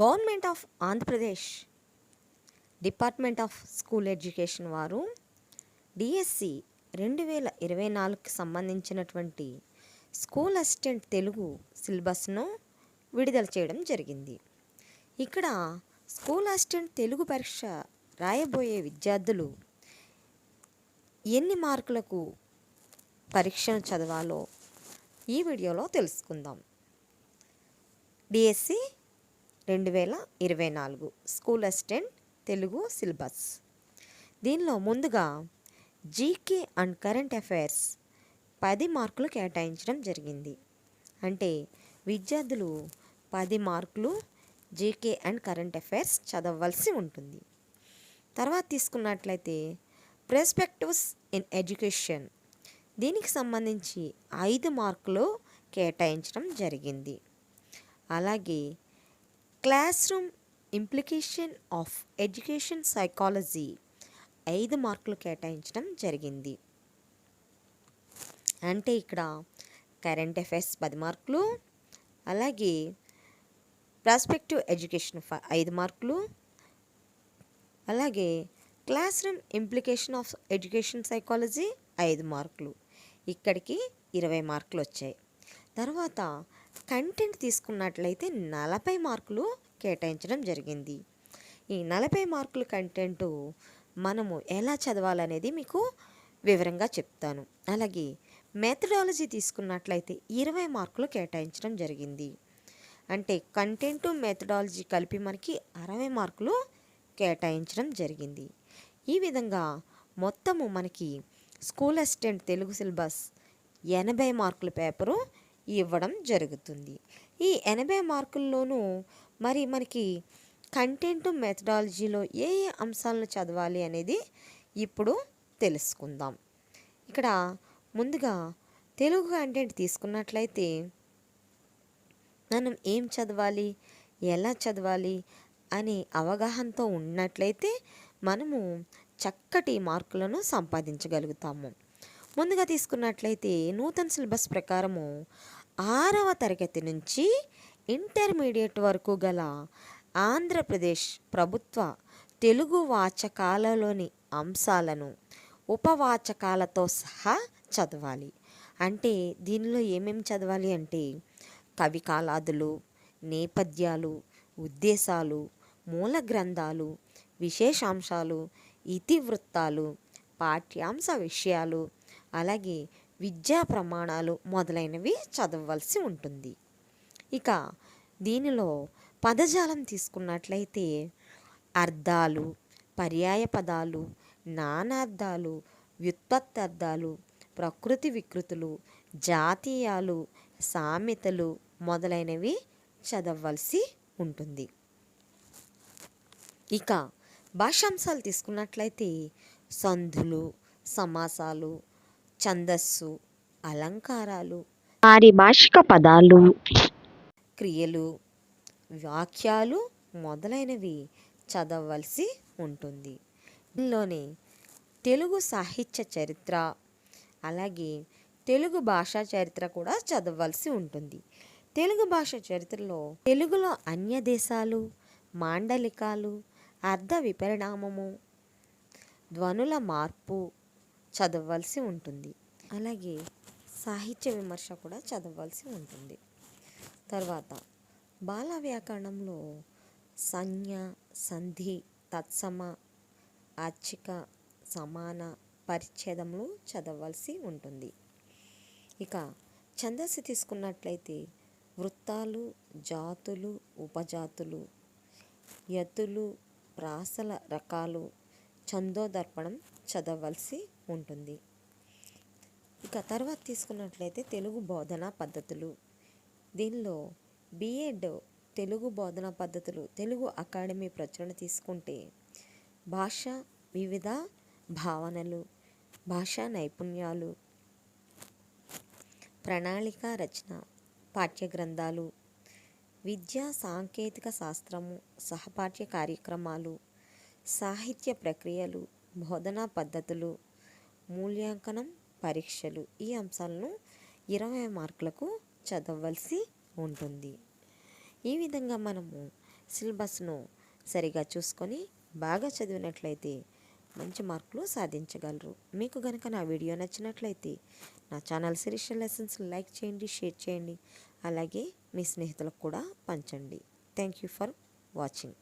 Government of Andhra Pradesh department of school education వారు DSC 2024కి సంబంధించినటువంటి school assistant Telugu సిలబస్ను విడుదల చేయడం జరిగింది. ఇక్కడ స్కూల్ అసిస్టెంట్ తెలుగు పరీక్ష రాయబోయే విద్యార్థులు ఎన్ని మార్కులకు పరీక్షను చదవాలో ఈ వీడియోలో తెలుసుకుందాం. DSC 2024 school assistant Telugu syllabus. దీనిలో ముందుగా జీకే అండ్ కరెంట్ అఫైర్స్ 10 మార్కులు కేటాయించడం జరిగింది. అంటే విద్యార్థులు 10 మార్కులు జీకే అండ్ కరెంట్ అఫైర్స్ చదవవలసి ఉంటుంది. తర్వాత తీసుకున్నట్లయితే పర్స్పెక్టివ్స్ ఇన్ ఎడ్యుకేషన్, దీనికి సంబంధించి 5 మార్కులు కేటాయించడం జరిగింది. అలాగే class room implication of education psychology 5 మార్కులు కేటాయించడం జరిగింది. అంటే ఇక్కడ కరెంట్ అఫైర్స్ 10 మార్కులు, అలాగే పర్స్పెక్టివ్ ఎడ్యుకేషన్ 5 మార్కులు, అలాగే class room implication of education psychology 5 మార్కులు. ఇక్కడికి 20 మార్కులు వచ్చాయి. తర్వాత కంటెంట్ తీసుకున్నట్లయితే 40 మార్కులు కేటాయించడం జరిగింది. ఈ 40 మార్కుల కంటెంట్ మనము ఎలా చదవాలనేది మీకు వివరంగా చెప్తాను. అలాగే మెథడాలజీ తీసుకున్నట్లయితే 20 మార్కులు కేటాయించడం జరిగింది. అంటే కంటెంట్ మెథడాలజీ కలిపి మనకి 60 మార్కులు కేటాయించడం జరిగింది. ఈ విధంగా మొత్తము మనకి స్కూల్ అసిస్టెంట్ తెలుగు సిలబస్ 80 మార్కుల పేపరు ఇవ్వడం జరుగుతుంది. ఈ 80 మార్కుల్లోనూ మరి మనకి కంటెంట్ మెథడాలజీలో ఏ ఏ అంశాలను చదవాలి అనేది ఇప్పుడు తెలుసుకుందాం. ఇక్కడ ముందుగా తెలుగు కంటెంట్ తీసుకున్నట్లయితే మనం ఏం చదవాలి, ఎలా చదవాలి అనే అవగాహనతో ఉన్నట్లయితే మనము చక్కటి మార్కులను సంపాదించగలుగుతాము. ముందుగా తీసుకున్నట్లయితే నూతన సిలబస్ ప్రకారము 6వ తరగతి నుంచి ఇంటర్మీడియట్ వరకు గల ఆంధ్రప్రదేశ్ ప్రభుత్వ తెలుగు వాచకాలలోని అంశాలను ఉపవాచకాలతో సహా చదవాలి. అంటే దీనిలో ఏమేమి చదవాలి అంటే కవికాలాదులు, నేపథ్యాలు, ఉద్దేశాలు, మూల గ్రంథాలు, విశేషాంశాలు, ఇతివృత్తాలు, పాఠ్యాంశ విషయాలు, అలాగే విద్యా ప్రమాణాలు మొదలైనవి చదవవలసి ఉంటుంది. ఇక దీనిలో పదజాలం తీసుకున్నట్లయితే అర్థాలు, పర్యాయ పదాలు, నానార్థాలు, వ్యుత్పత్తార్థాలు, ప్రకృతి వికృతులు, జాతీయాలు, సామెతలు మొదలైనవి చదవవలసి ఉంటుంది. ఇక భాషాంశాలు తీసుకున్నట్లయితే సంధులు, సమాసాలు, ఛందస్సు, అలంకారాలు, పారిభాషిక పదాలు, క్రియలు, వాక్యాలు మొదలైనవి చదవవలసి ఉంటుంది. దీనిలోనే తెలుగు సాహిత్య చరిత్ర, అలాగే తెలుగు భాషా చరిత్ర కూడా చదవవలసి ఉంటుంది. తెలుగు భాష చరిత్రలో తెలుగులో అన్య దేశాలు, మాండలికాలు, అర్థ విపరిణామము, ధ్వనుల మార్పు చదవవలసి ఉంటుంది. అలాగే సాహిత్య విమర్శ కూడా చదవవలసి ఉంటుంది. తర్వాత బాల వ్యాకరణంలో సంజ్ఞ, సంధి, తత్సమ, అర్చిక, సమాన, పరిచ్ఛేదములు చదవవలసి ఉంటుంది. ఇక ఛందస్సు తీసుకున్నట్లయితే వృత్తాలు, జాతులు, ఉపజాతులు, యతులు, ప్రాసల రకాలు, ఛందోదర్పణం చదవవలసి ఉంటుంది. ఇక తర్వాత తీసుకున్నట్లయితే తెలుగు బోధనా పద్ధతులు. దీనిలో బిఎడ్ తెలుగు బోధనా పద్ధతులు తెలుగు అకాడమీ ప్రచురణ తీసుకుంటే భాష, వివిధ భావనలు, భాషా నైపుణ్యాలు, ప్రణాళిక రచన, పాఠ్య గ్రంథాలు, విద్యా సాంకేతిక శాస్త్రము, సహపాఠ్య కార్యక్రమాలు, సాహిత్య ప్రక్రియలు, బోధనా పద్ధతులు, మూల్యాంకనం, పరీక్షలు ఈ అంశాలను 20 మార్కులకు చదవవలసి ఉంటుంది. ఈ విధంగా మనము సిలబస్ను సరిగా చూసుకొని బాగా చదివినట్లయితే మంచి మార్కులు సాధించగలరు. మీకు కనుక నా వీడియో నచ్చినట్లయితే నా ఛానల్ శిరీష లెసన్స్ లైక్ చేయండి, షేర్ చేయండి, అలాగే మీ స్నేహితులకు కూడా పంచండి. Thank you for watching.